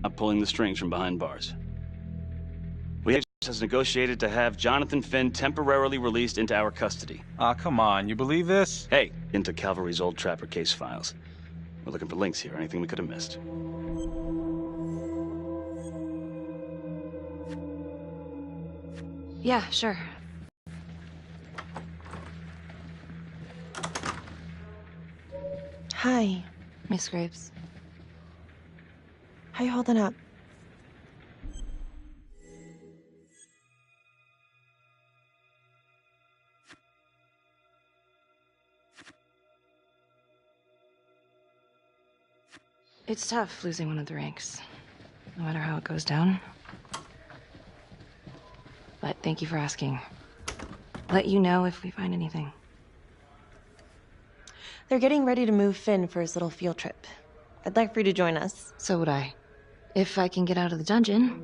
not pulling the strings from behind bars. We has negotiated to have Jonathan Finn temporarily released into our custody. Aw, come on, you believe this? Hey, into Calvary's old Trapper case files. We're looking for links here, anything we could have missed. Yeah, sure. Hi. Miss Graves. How you holding up? It's tough losing one of the ranks, no matter how it goes down. But thank you for asking. Let you know if we find anything. They're getting ready to move Finn for his little field trip. I'd like for you to join us. So would I. If I can get out of the dungeon.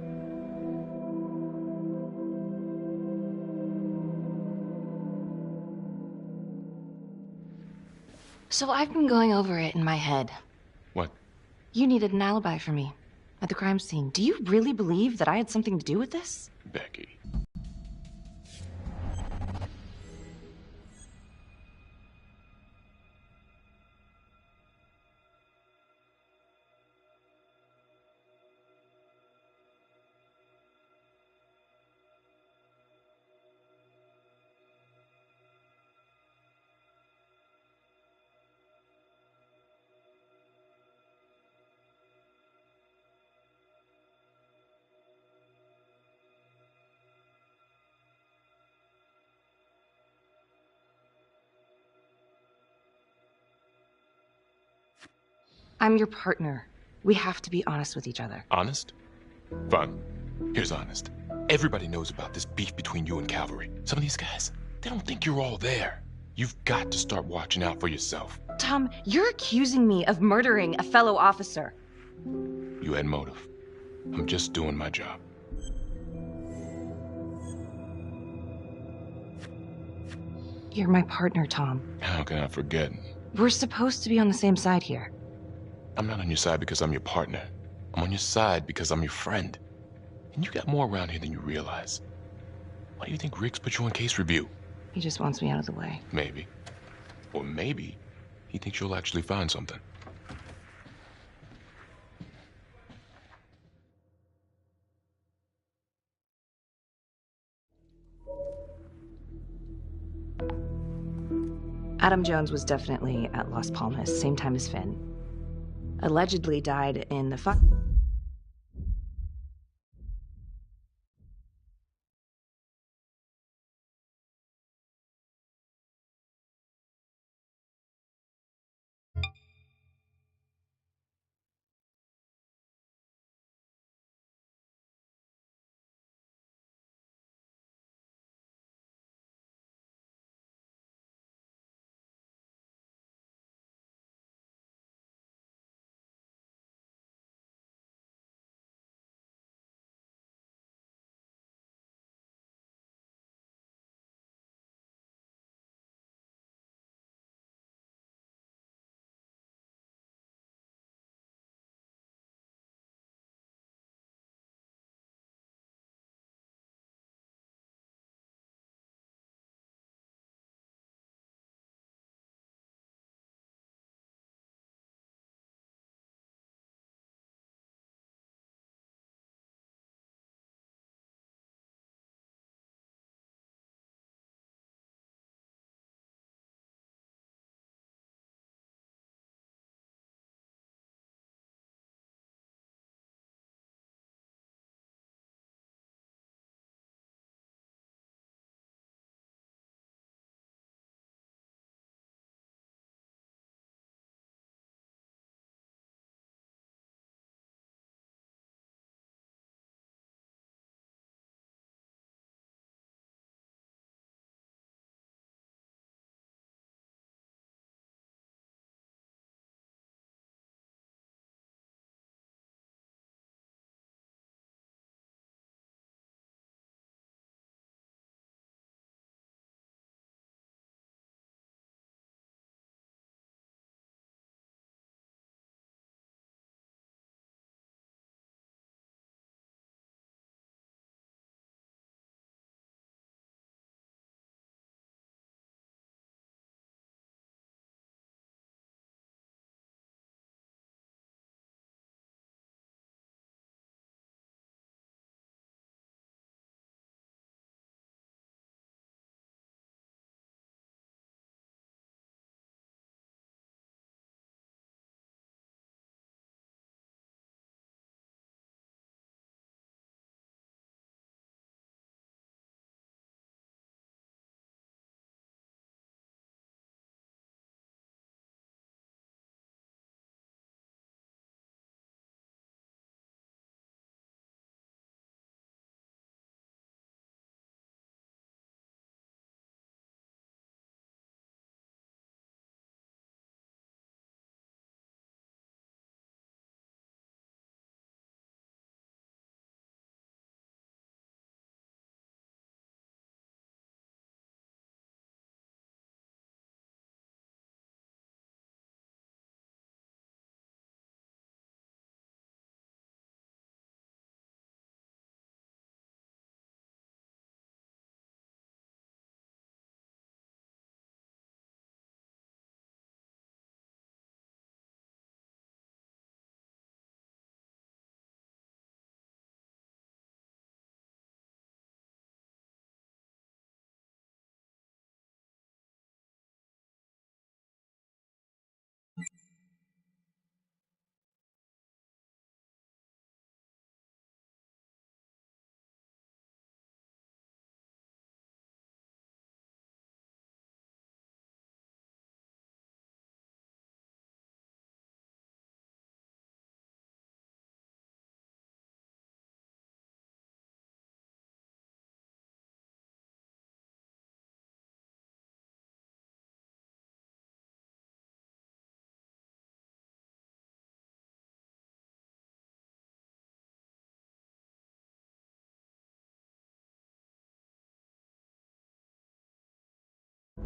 So I've been going over it in my head. What? You needed an alibi for me at the crime scene. Do you really believe that I had something to do with this? Becky. I'm your partner. We have to be honest with each other. Honest? Fine. Here's honest. Everybody knows about this beef between you and Calvary. Some of these guys, they don't think you're all there. You've got to start watching out for yourself. Tom, you're accusing me of murdering a fellow officer. You had motive. I'm just doing my job. You're my partner, Tom. How can I forget? We're supposed to be on the same side here. I'm not on your side because I'm your partner. I'm on your side because I'm your friend. And you got more around here than you realize. Why do you think Riggs put you on case review? He just wants me out of the way. Maybe. Or maybe he thinks you'll actually find something. Adam Jones was definitely at Las Palmas, same time as Finn. Allegedly died in the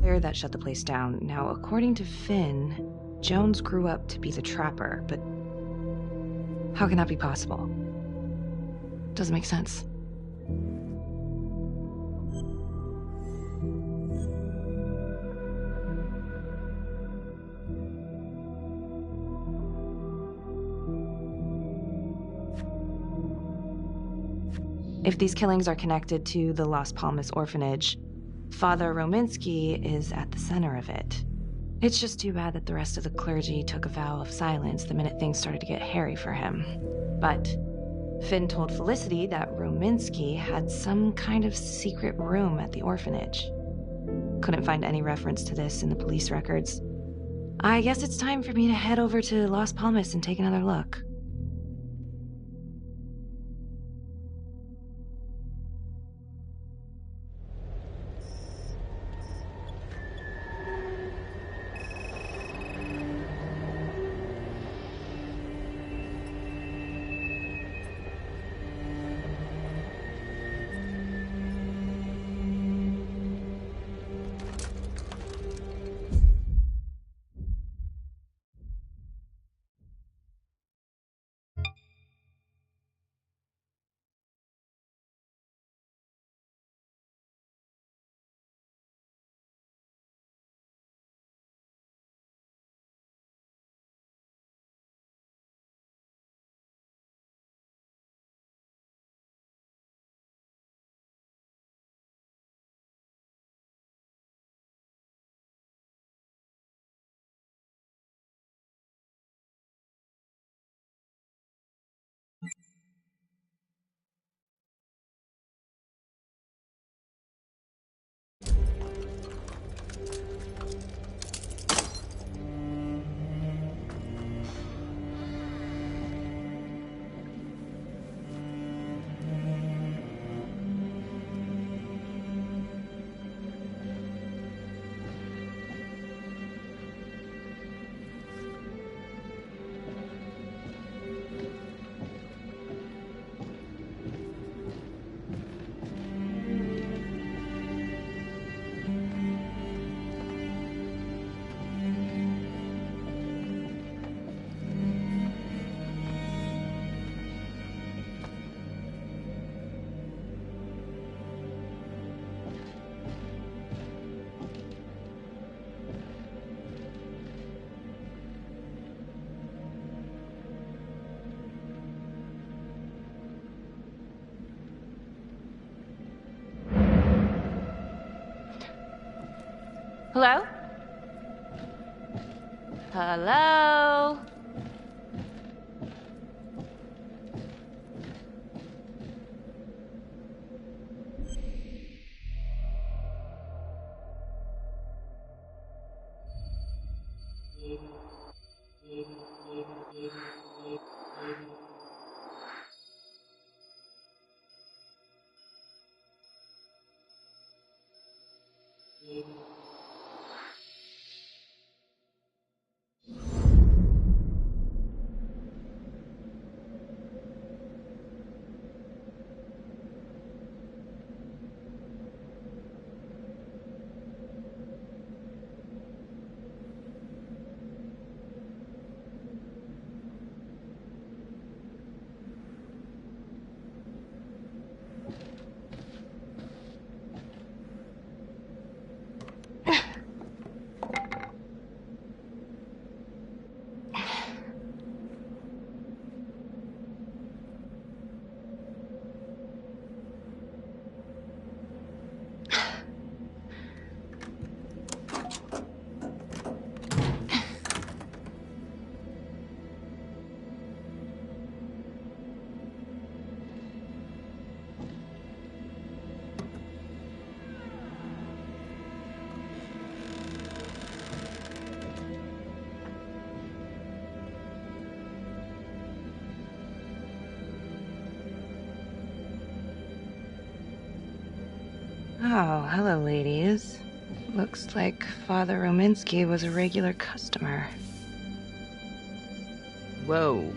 fire that shut the place down. Now, according to Finn, Jones grew up to be the trapper, but how can that be possible? Doesn't make sense. If these killings are connected to the Las Palmas orphanage, Father Rominsky is at the center of it. It's just too bad that the rest of the clergy took a vow of silence the minute things started to get hairy for him. But Finn told Felicity that Rominsky had some kind of secret room at the orphanage. Couldn't find any reference to this in the police records. I guess it's time for me to head over to Las Palmas and take another look. Hello? Hello? Oh, hello, ladies. Looks like Father Rominsky was a regular customer. Whoa.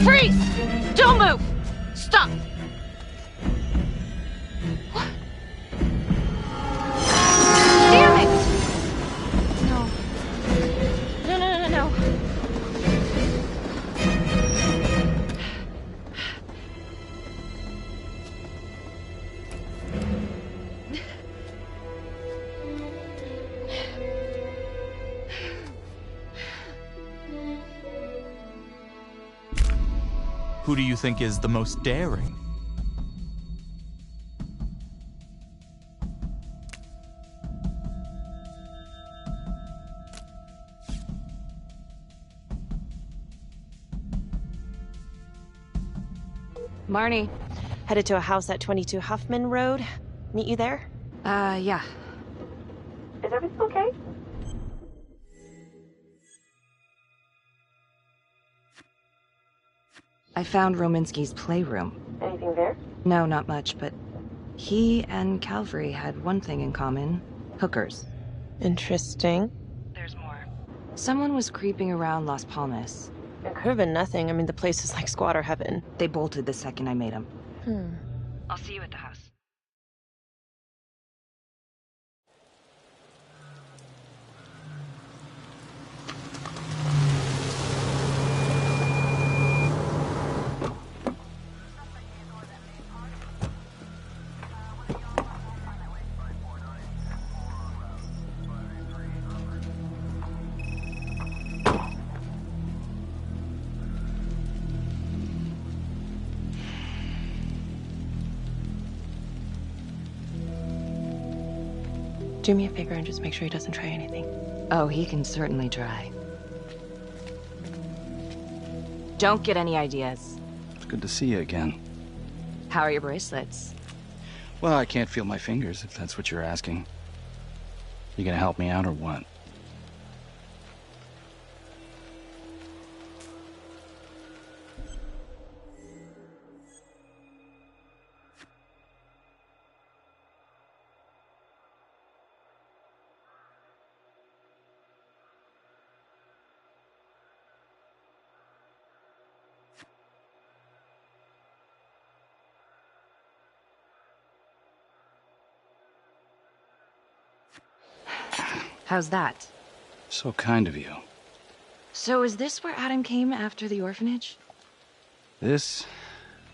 Freeze! Don't move! Stop! What? Damn it! No. No. Who do you think is the most daring? Marnie. Headed to a house at 22 Huffman Road. Meet you there? Yeah. Is everything okay? I found Rominsky's playroom. Anything there? No, not much, but he and Calvary had one thing in common. Hookers. Interesting. There's more. Someone was creeping around Las Palmas. It could have been nothing. I mean, the place is like squatter heaven. They bolted the second I made them. Hmm. I'll see you at the house. Do me a favor and just make sure he doesn't try anything. Oh, he can certainly try. Don't get any ideas. It's good to see you again. How are your bracelets? Well, I can't feel my fingers, if that's what you're asking. You gonna help me out or what? How's that? So kind of you. So is this where Adam came after the orphanage? This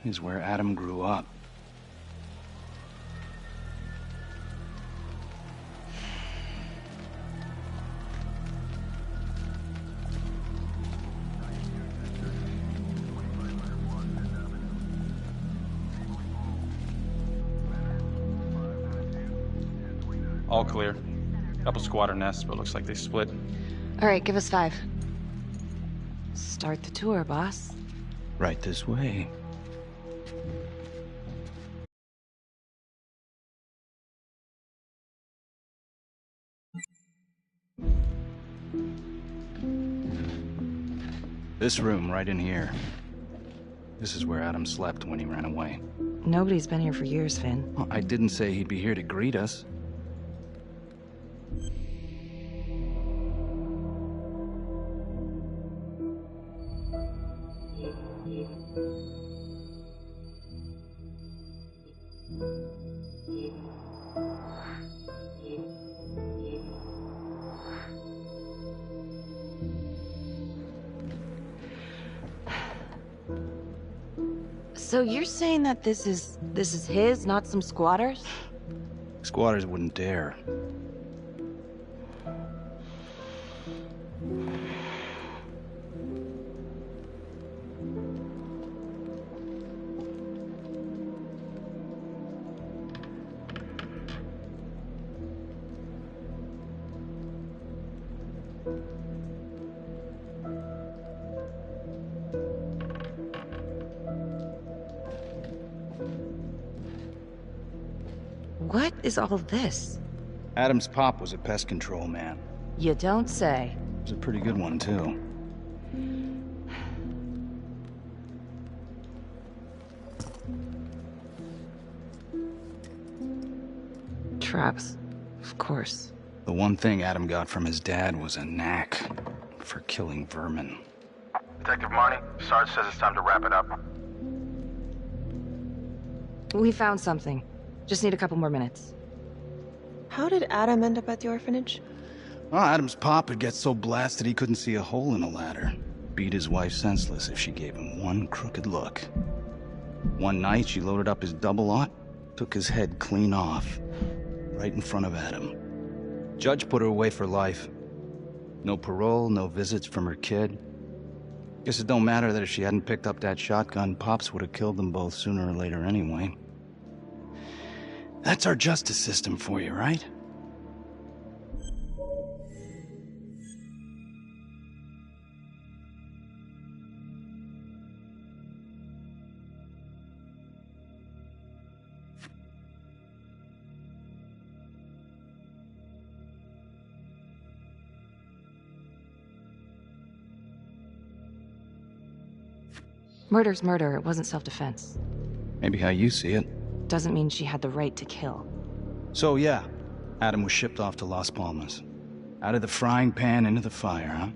is where Adam grew up. All clear. Couple squatter nests, but looks like they split. All right, give us 5. Start the tour, boss. Right this way. This room right in here. This is where Adam slept when he ran away. Nobody's been here for years, Finn. Well, I didn't say he'd be here to greet us. So you're saying that this is his, not some squatters? Squatters wouldn't dare. What is all this? Adam's pop was a pest control man. You don't say. He was a pretty good one, too. Traps. Of course. The one thing Adam got from his dad was a knack for killing vermin. Detective Marnie, Sarge says it's time to wrap it up. We found something. Just need a couple more minutes. How did Adam end up at the orphanage? Well, Adam's pop had get so blasted he couldn't see a hole in a ladder. Beat his wife senseless if she gave him one crooked look. One night, she loaded up his double-aught, took his head clean off, right in front of Adam. Judge put her away for life. No parole, no visits from her kid. Guess it don't matter that if she hadn't picked up that shotgun, Pops would have killed them both sooner or later anyway. That's our justice system for you, right? Murder's murder. It wasn't self-defense. Maybe how you see it. Doesn't mean she had the right to kill. So yeah, Adam was shipped off to Las Palmas. Out of the frying pan into the fire, huh?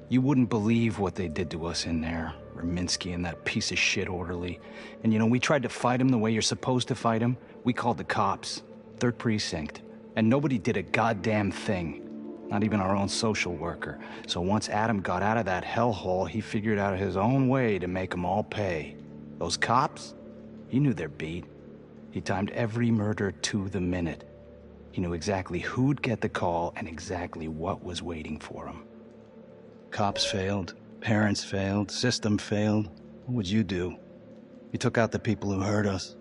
You wouldn't believe what they did to us in there. Rominsky and that piece of shit orderly. And you know, we tried to fight him the way you're supposed to fight him. We called the cops. 3rd Precinct. And nobody did a goddamn thing. Not even our own social worker. So once Adam got out of that hellhole, he figured out his own way to make them all pay. Those cops? He knew their beat. He timed every murder to the minute. He knew exactly who'd get the call and exactly what was waiting for him. Cops failed, parents failed, system failed. What would you do? You took out the people who hurt us.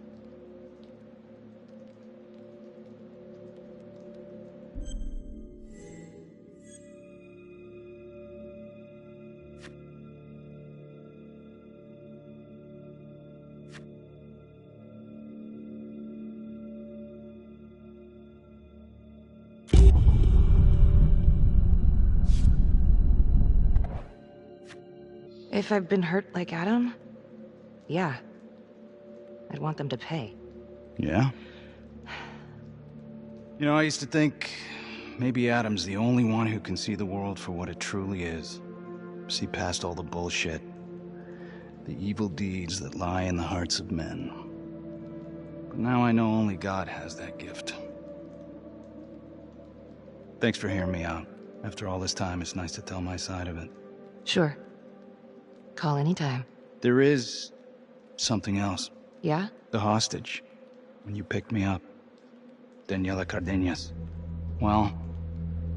If I've been hurt like Adam, yeah. I'd want them to pay. Yeah? You know, I used to think maybe Adam's the only one who can see the world for what it truly is. See past all the bullshit. The evil deeds that lie in the hearts of men. But now I know only God has that gift. Thanks for hearing me out. After all this time, it's nice to tell my side of it. Sure. Call anytime. There is something else. Yeah? The hostage. When you picked me up. Daniela Cardenas. Well,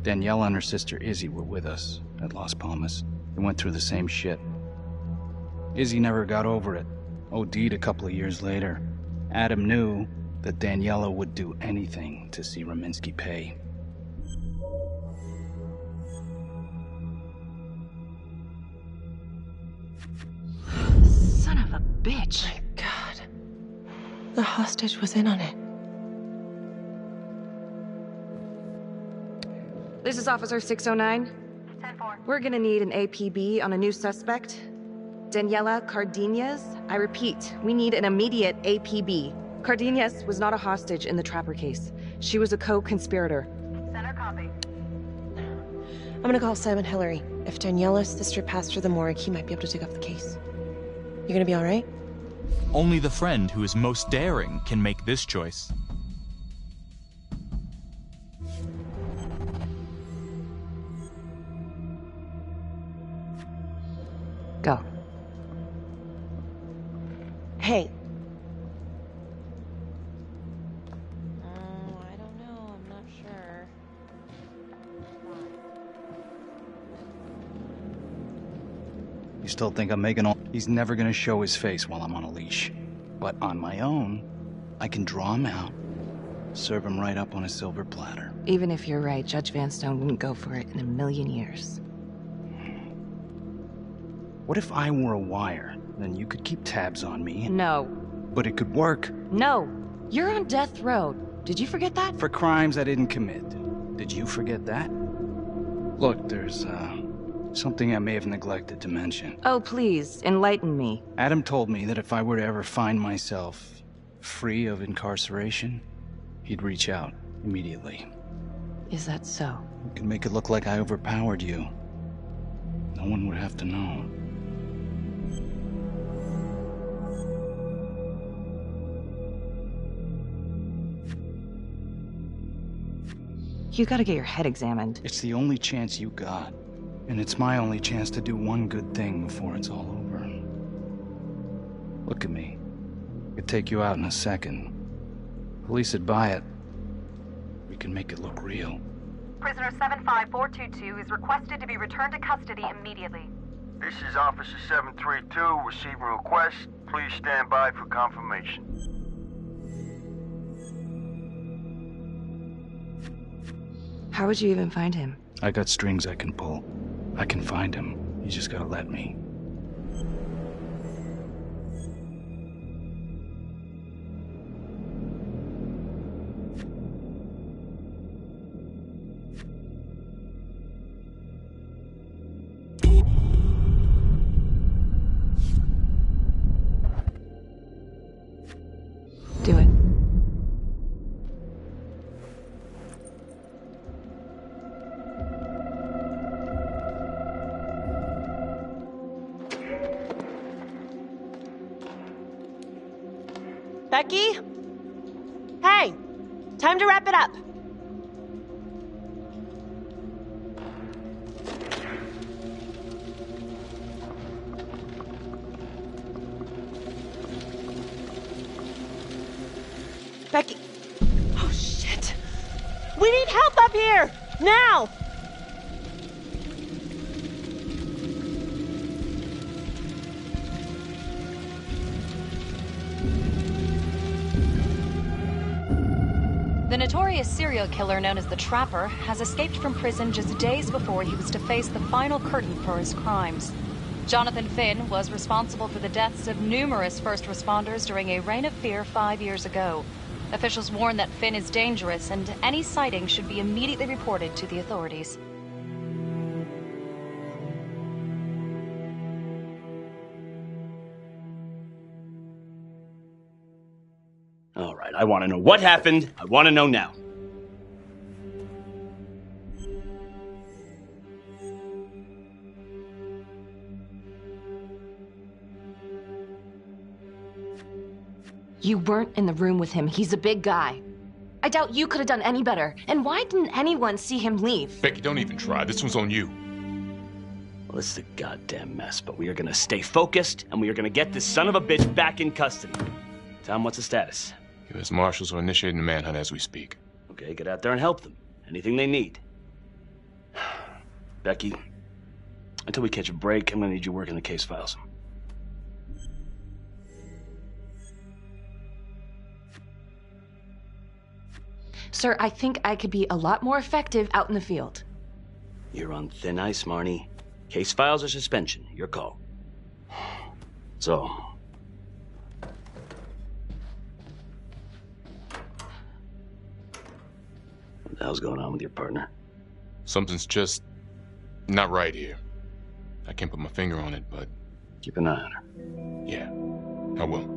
Daniela and her sister Izzy were with us at Las Palmas. They went through the same shit. Izzy never got over it. OD'd a couple of years later. Adam knew that Daniela would do anything to see Rominsky pay. Son of a bitch. My God. The hostage was in on it. This is Officer 609. 10-4. We're gonna need an APB on a new suspect. Daniela Cardenas. I repeat, we need an immediate APB. Cardenas was not a hostage in the Trapper case. She was a co-conspirator. Center copy. I'm gonna call Simon Hillary. If Daniela's sister passed through the morgue, he might be able to take off the case. You gonna be all right? Only the friend who is most daring can make this choice. Go. Hey. I don't know. I'm not sure. You still think I'm making all... He's never gonna show his face while I'm on a leash. But on my own, I can draw him out, serve him right up on a silver platter. Even if you're right, Judge Vanstone wouldn't go for it in a million years. What if I were a wire? Then you could keep tabs on me. No. But it could work. No. You're on death row. Did you forget that? For crimes I didn't commit. Did you forget that? Look, there's, something I may have neglected to mention. Oh, please, enlighten me. Adam told me that if I were to ever find myself free of incarceration, he'd reach out immediately. Is that so? You can make it look like I overpowered you. No one would have to know. You gotta get your head examined. It's the only chance you got. And it's my only chance to do one good thing before it's all over. Look at me. I could take you out in a second. Police would buy it. We can make it look real. Prisoner 75422 is requested to be returned to custody immediately. This is Officer 732 receiving request. Please stand by for confirmation. How would you even find him? I got strings I can pull. I can find him. You just gotta let me. Do it. Becky? Hey! Time to wrap it up. Becky. Oh, shit. We need help up here! Now! The notorious serial killer known as the Trapper has escaped from prison just days before he was to face the final curtain for his crimes. Jonathan Finn was responsible for the deaths of numerous first responders during a reign of fear 5 years ago. Officials warn that Finn is dangerous and any sighting should be immediately reported to the authorities. All right, I want to know what happened. I want to know now. You weren't in the room with him. He's a big guy. I doubt you could have done any better. And why didn't anyone see him leave? Becky, don't even try. This one's on you. Well, this is a goddamn mess, but we are gonna stay focused, and we are gonna get this son of a bitch back in custody. Tom, what's the status? U.S. Marshals are initiating the manhunt as we speak. Okay, get out there and help them. Anything they need. Becky, until we catch a break, I'm gonna need you working the case files. Sir, I think I could be a lot more effective out in the field. You're on thin ice, Marnie. Case files or suspension, your call. So, what the hell's going on with your partner? Something's just not right here. I can't put my finger on it, but Keep an eye on her. yeah, I will.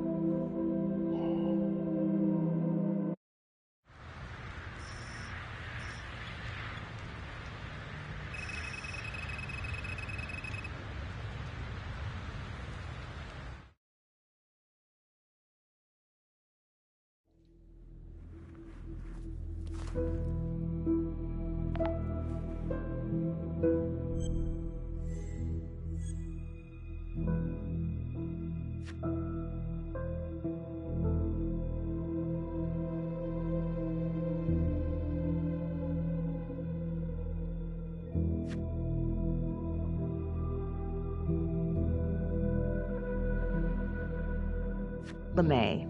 LeMay,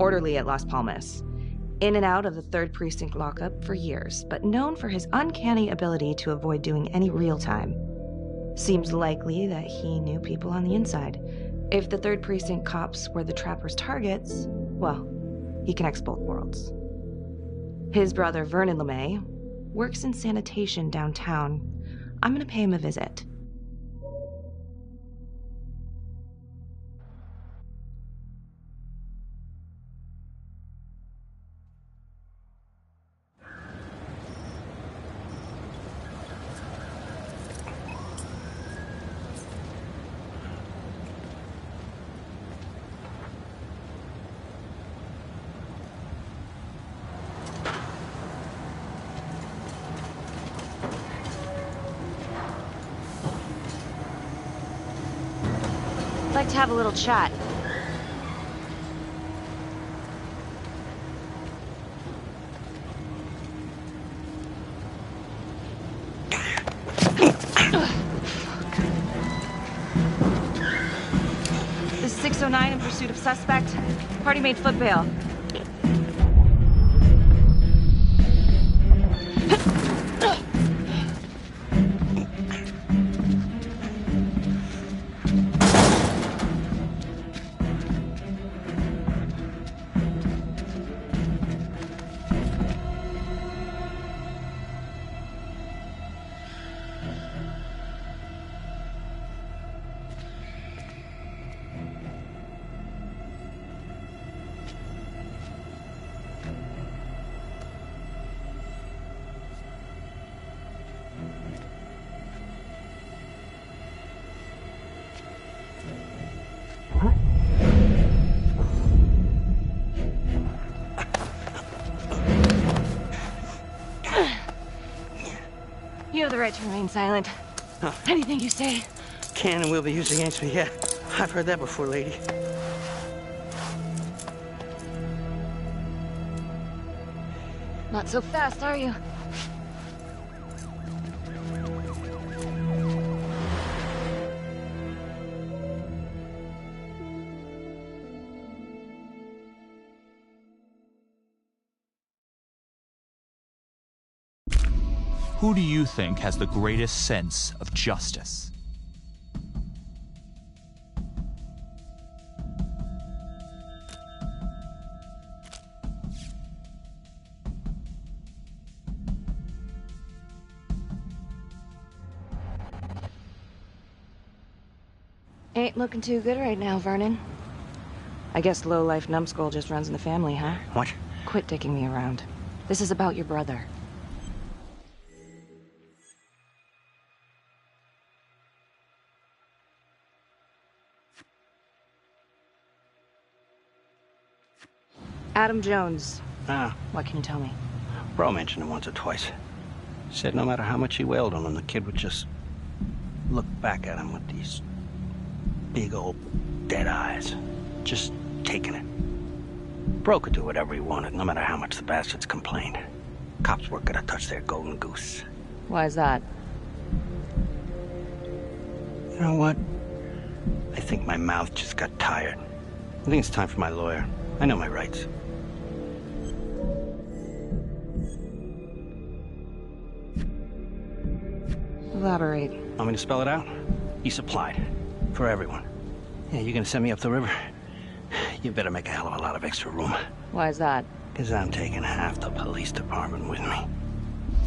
orderly at Las Palmas. In and out of the 3rd Precinct lockup for years, but known for his uncanny ability to avoid doing any real time. Seems likely that he knew people on the inside. If the 3rd Precinct cops were the Trapper's targets, well, he connects both worlds. His brother, Vernon LeMay, works in sanitation downtown. I'm gonna pay him a visit. I'd like to have a little chat. This is 609 in pursuit of suspect. Party made foot bail. You have the right to remain silent. Huh. Anything you say. Can and will be used against me, yeah. I've heard that before, lady. Not so fast, are you? Who do you think has the greatest sense of justice? Ain't looking too good right now, Vernon. I guess low-life numbskull just runs in the family, huh? What? Quit dicking me around. This is about your brother. Adam Jones. Ah, What can you tell me? Bro mentioned him once or twice. Said no matter how much he wailed on him, the kid would just look back at him with these big old dead eyes. Just taking it. Bro could do whatever he wanted, no matter how much the bastards complained. Cops weren't gonna touch their golden goose. Why is that? You know what? I think my mouth just got tired. I think it's time for my lawyer. I know my rights. Elaborate. Want me to spell it out? He supplied. For everyone. Yeah, you gonna send me up the river? You better make a hell of a lot of extra room. Why is that? Because I'm taking half the police department with me.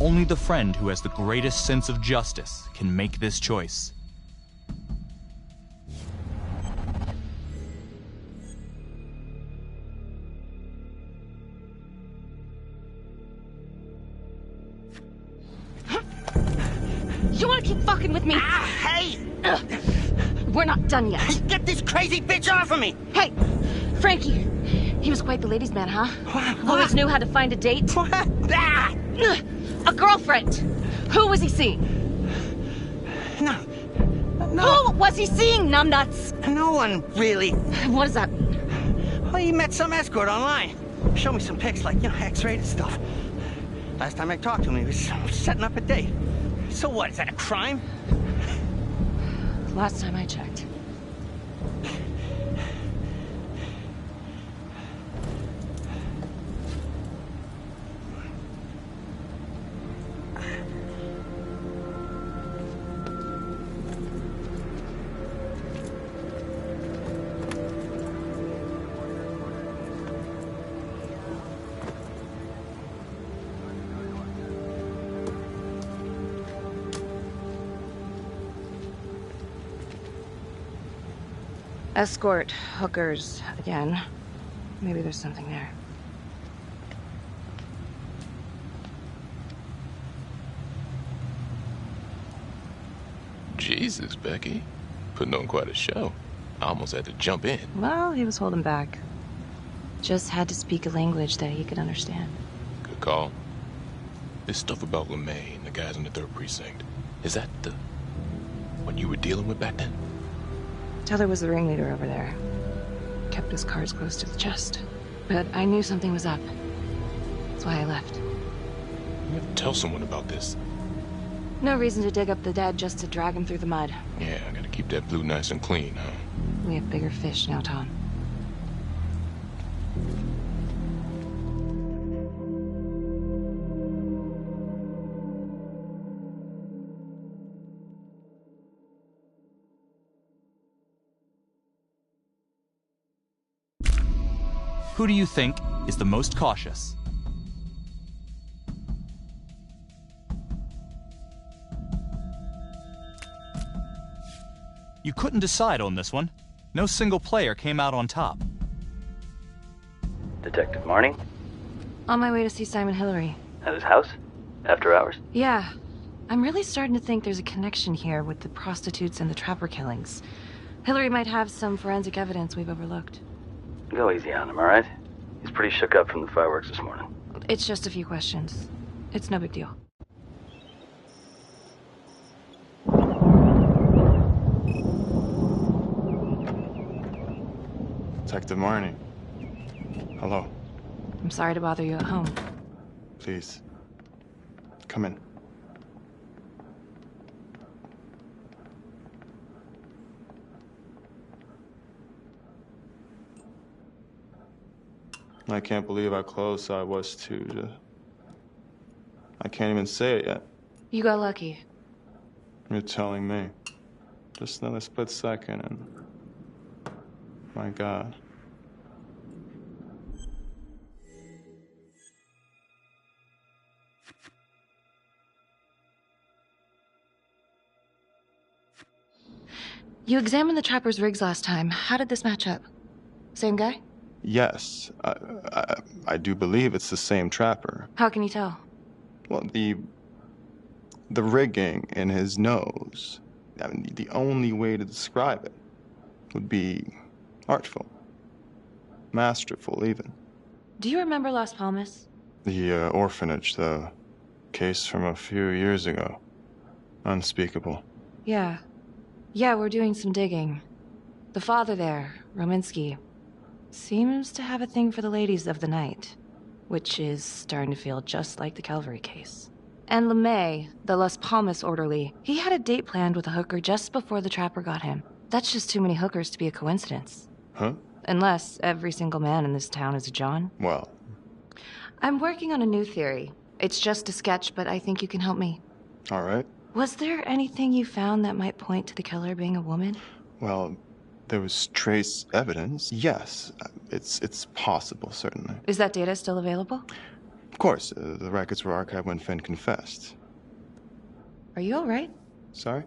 Only the friend who has the greatest sense of justice can make this choice. You wanna keep fucking with me? Ah, hey! We're not done yet. Get this crazy bitch off of me! Hey, Frankie. He was quite the ladies' man, huh? What? Always knew how to find a date. What? Ah! A girlfriend. Who was he seeing? No. No. Who was he seeing, numbnuts? No one, really. What does that mean? Well, he met some escort online. Showed me some pics, like, X-rated stuff. Last time I talked to him, he was setting up a date. So what, is that a crime? Last time I checked. Escort, hookers, again. Maybe there's something there. Jesus, Becky. Putting on quite a show. I almost had to jump in. Well, he was holding back. Just had to speak a language that he could understand. Good call. This stuff about LeMay and the guys in the 3rd precinct, is that the one you were dealing with back then? Teller was the ringleader over there. Kept his cards close to the chest. But I knew something was up. That's why I left. You have to tell someone about this. No reason to dig up the dead just to drag him through the mud. Yeah, I gotta keep that blue nice and clean, huh? We have bigger fish now, Tom. Who do you think is the most cautious? You couldn't decide on this one. No single player came out on top. Detective Marnie? On my way to see Simon Hillary. At his house? After hours? Yeah. I'm really starting to think there's a connection here with the prostitutes and the Trapper killings. Hillary might have some forensic evidence we've overlooked. Go easy on him, all right? He's pretty shook up from the fireworks this morning. It's just a few questions. It's no big deal. Detective Marnie. Hello. I'm sorry to bother you at home. Please. Come in. I can't believe how close I was to... I can't even say it yet. You got lucky. You're telling me. Just another split second and... My God. You examined the Trapper's rigs last time. How did this match up? Same guy? Yes. I do believe it's the same Trapper. How can you tell? Well, the rigging in his nose. I mean, the only way to describe it would be artful. Masterful, even. Do you remember Las Palmas? The orphanage, the case from a few years ago. Unspeakable. Yeah. Yeah, we're doing some digging. The father there, Rominsky, seems to have a thing for the ladies of the night, which is starting to feel just like the Calvary case. And LeMay, the Las Palmas orderly, he had a date planned with a hooker just before the Trapper got him. That's just too many hookers to be a coincidence. Huh? Unless every single man in this town is a John. Well. I'm working on a new theory. It's just a sketch, but I think you can help me. All right. Was there anything you found that might point to the killer being a woman? Well, there was trace evidence. Yes, it's possible, certainly. Is that data still available? Of course, the records were archived when Finn confessed. Are you all right? Sorry?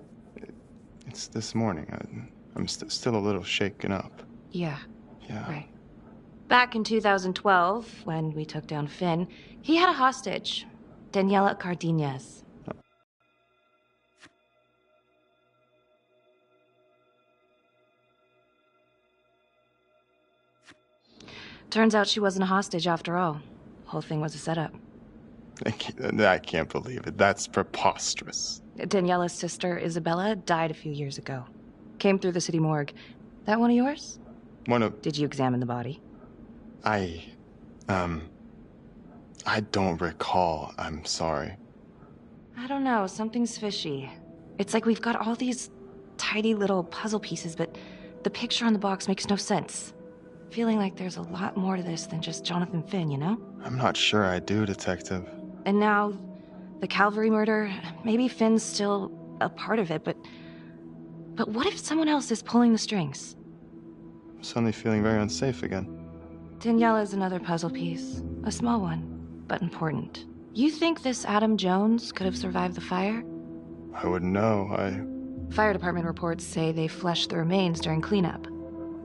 It's this morning. I'm still a little shaken up. Yeah. Yeah. Right. Back in 2012, when we took down Finn, he had a hostage, Daniela Cardenas. Turns out she wasn't a hostage after all. Whole thing was a setup. I can't believe it. That's preposterous. Daniela's sister, Isabella, died a few years ago. Came through the city morgue. That one of yours? One of... Did you examine the body? I don't recall. I'm sorry. I don't know. Something's fishy. It's like we've got all these tidy little puzzle pieces, but the picture on the box makes no sense. Feeling like there's a lot more to this than just Jonathan Finn, you know? I'm not sure I do, Detective. And now, the Calvary murder, maybe Finn's still a part of it, but what if someone else is pulling the strings? I'm suddenly feeling very unsafe again. Daniela's another puzzle piece. A small one, but important. You think this Adam Jones could have survived the fire? I wouldn't know. Fire department reports say they flushed the remains during cleanup.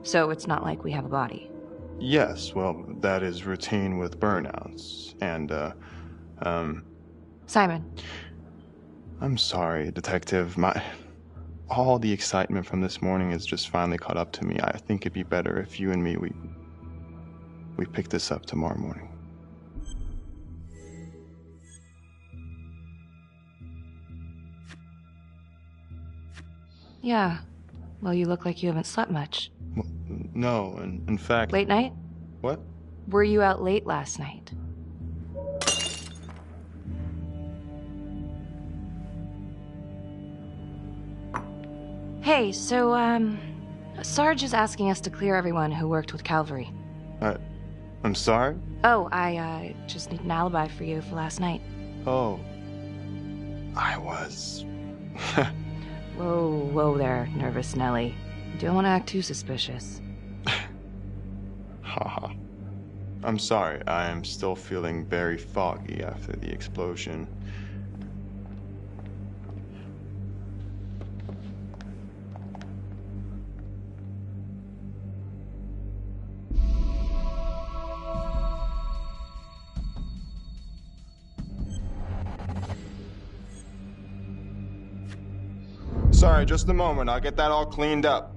So it's not like we have a body. Yes, well, that is routine with burnouts. And, Simon. I'm sorry, Detective. All the excitement from this morning has just finally caught up to me. I think it'd be better if you and me, we pick this up tomorrow morning. Yeah. Well, you look like you haven't slept much. Well, no, in fact... Late night? What? Were you out late last night? Hey, so, Sarge is asking us to clear everyone who worked with Calvary. I'm sorry? Oh, I, just need an alibi for you for last night. Oh. I was... Whoa there, nervous Nelly. Don't want to act too suspicious. Haha. I'm sorry, I am still feeling very foggy after the explosion. Sorry, just a moment. I'll get that all cleaned up.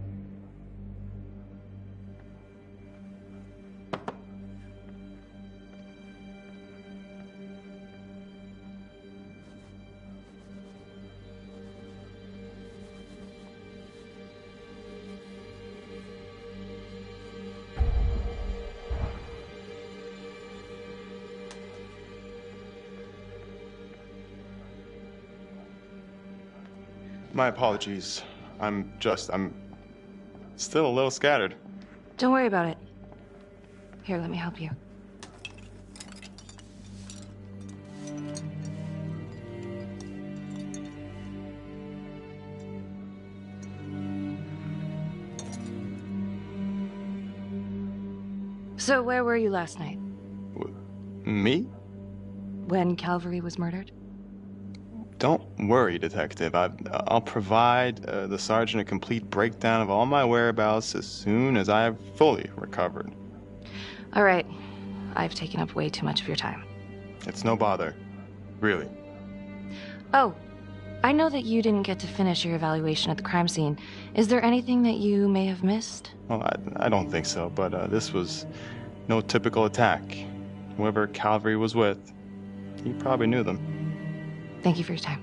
My apologies. I'm still a little scattered. Don't worry about it. Here, let me help you. So, where were you last night? Me? When Calvary was murdered? Don't worry, Detective. I'll provide the sergeant a complete breakdown of all my whereabouts as soon as I have fully recovered. All right. I've taken up way too much of your time. It's no bother. Really. Oh, I know that you didn't get to finish your evaluation at the crime scene. Is there anything that you may have missed? Well, I don't think so, but this was no typical attack. Whoever Calvary was with, he probably knew them. Thank you for your time.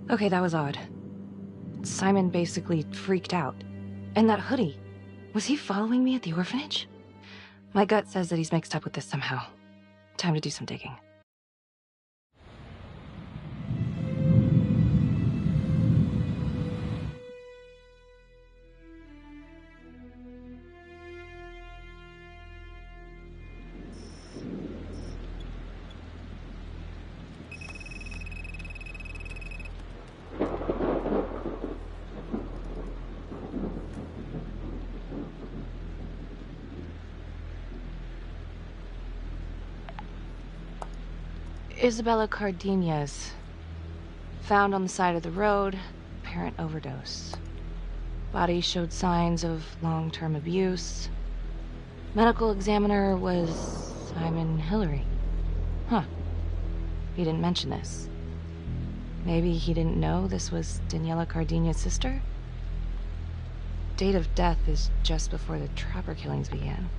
Okay, that was odd. Simon basically freaked out. And that hoodie. Was he following me at the orphanage? My gut says that he's mixed up with this somehow. Time to do some digging. Isabella Cardenas. Found on the side of the road, apparent overdose. Body showed signs of long-term abuse. Medical examiner was Simon Hillary. Huh. He didn't mention this. Maybe he didn't know this was Daniela Cardenas' sister? Date of death is just before the Trapper killings began.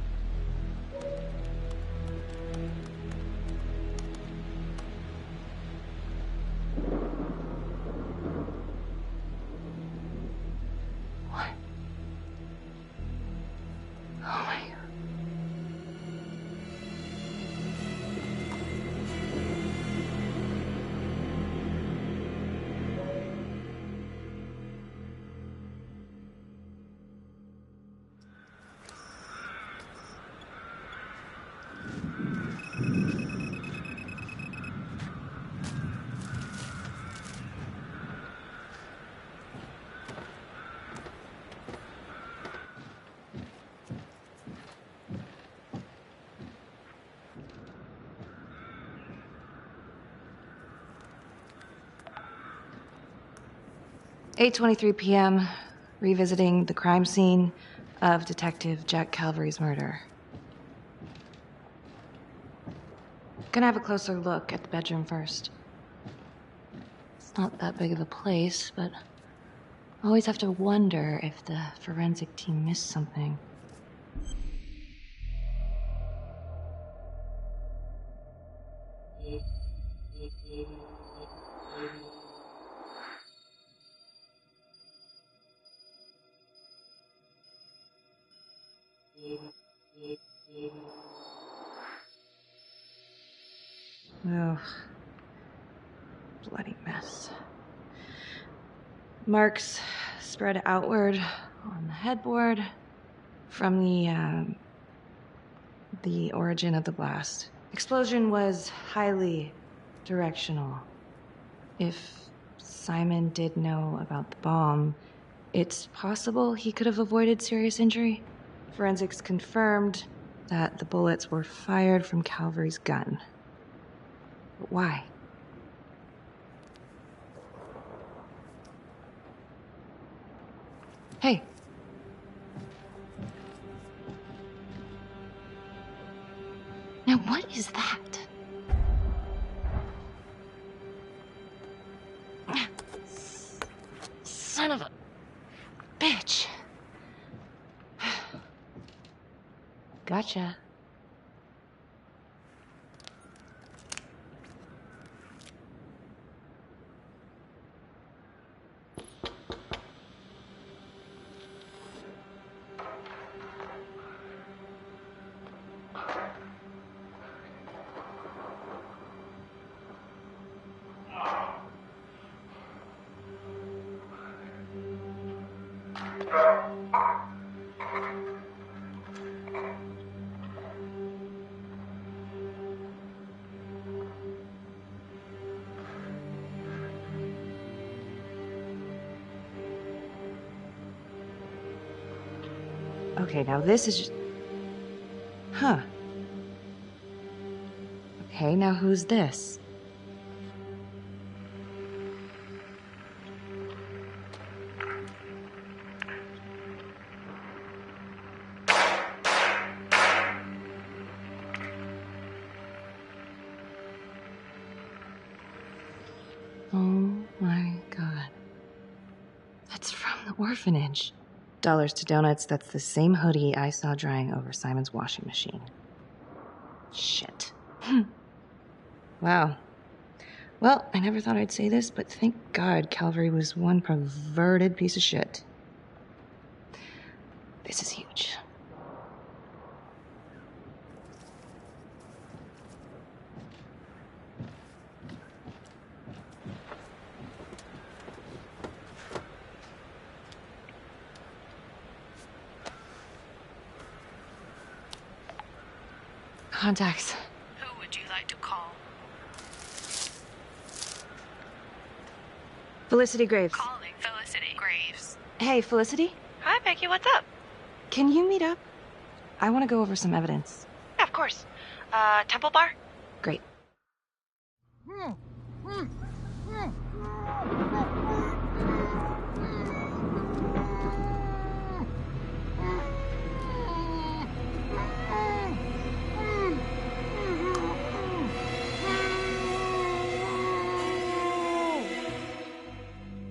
"8:23 p.m., revisiting the crime scene of Detective Jack Calvary's murder. Gonna have a closer look at the bedroom first. It's not that big of a place, but I always have to wonder if the forensic team missed something. Ugh. Bloody mess. Marks spread outward on the headboard from the origin of the blast. Explosion was highly directional. If Simon did know about the bomb, it's possible he could have avoided serious injury. Forensics confirmed that the bullets were fired from Calvary's gun. But why? Hey. Now what is that? Son of a bitch. Gotcha. Okay, now this is just... Huh. Okay, now who's this? Oh my God. That's from the orphanage. Dollars to donuts, that's the same hoodie I saw drying over Simon's washing machine. Shit. Wow. Well, I never thought I'd say this, but thank God Calvary was one perverted piece of shit. This is huge. Contacts. Who would you like to call? Felicity Graves. Calling Felicity Graves. Hey, Felicity? Hi, Becky, what's up? Can you meet up? I want to go over some evidence. Yeah, of course. Temple Bar? Great.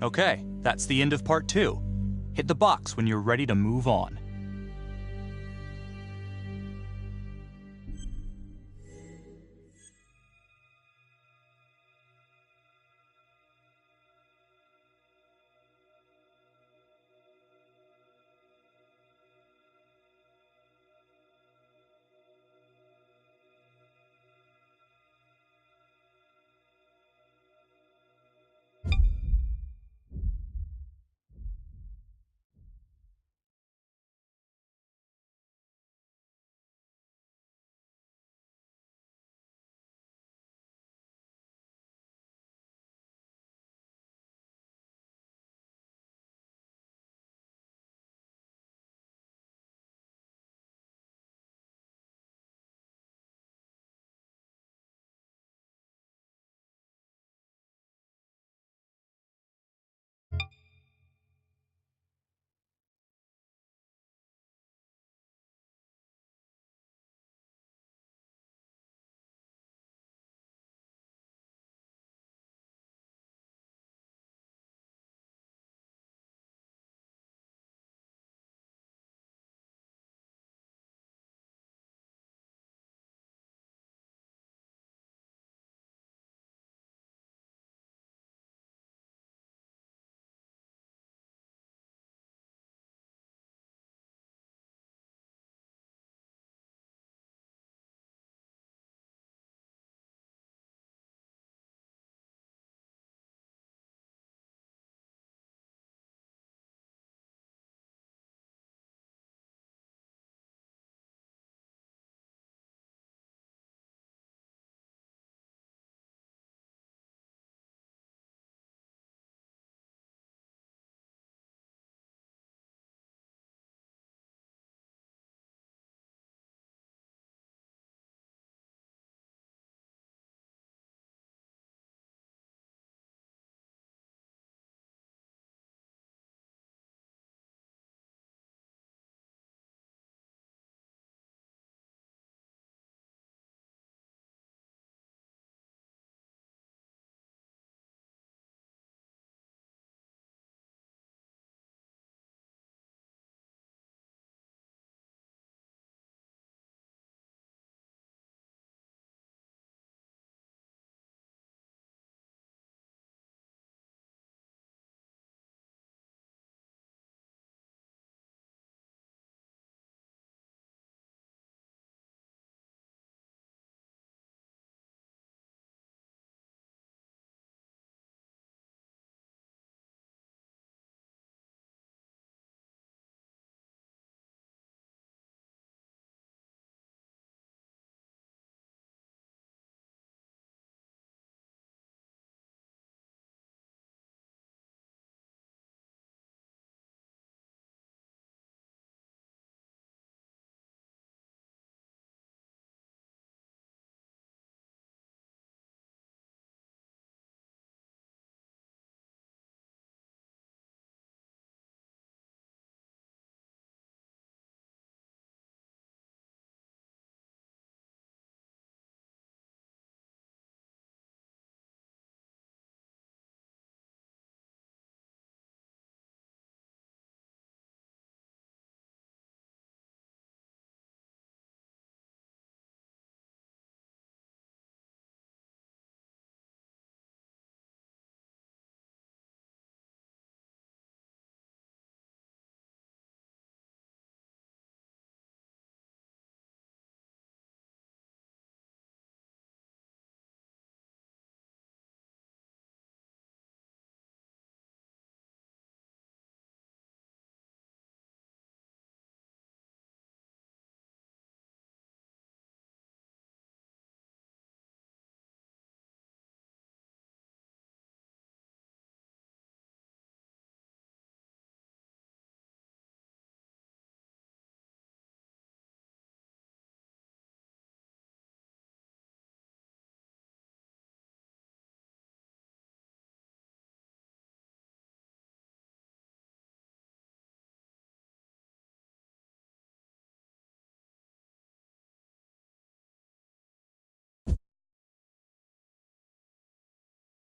Okay, that's the end of part 2. Hit the box when you're ready to move on.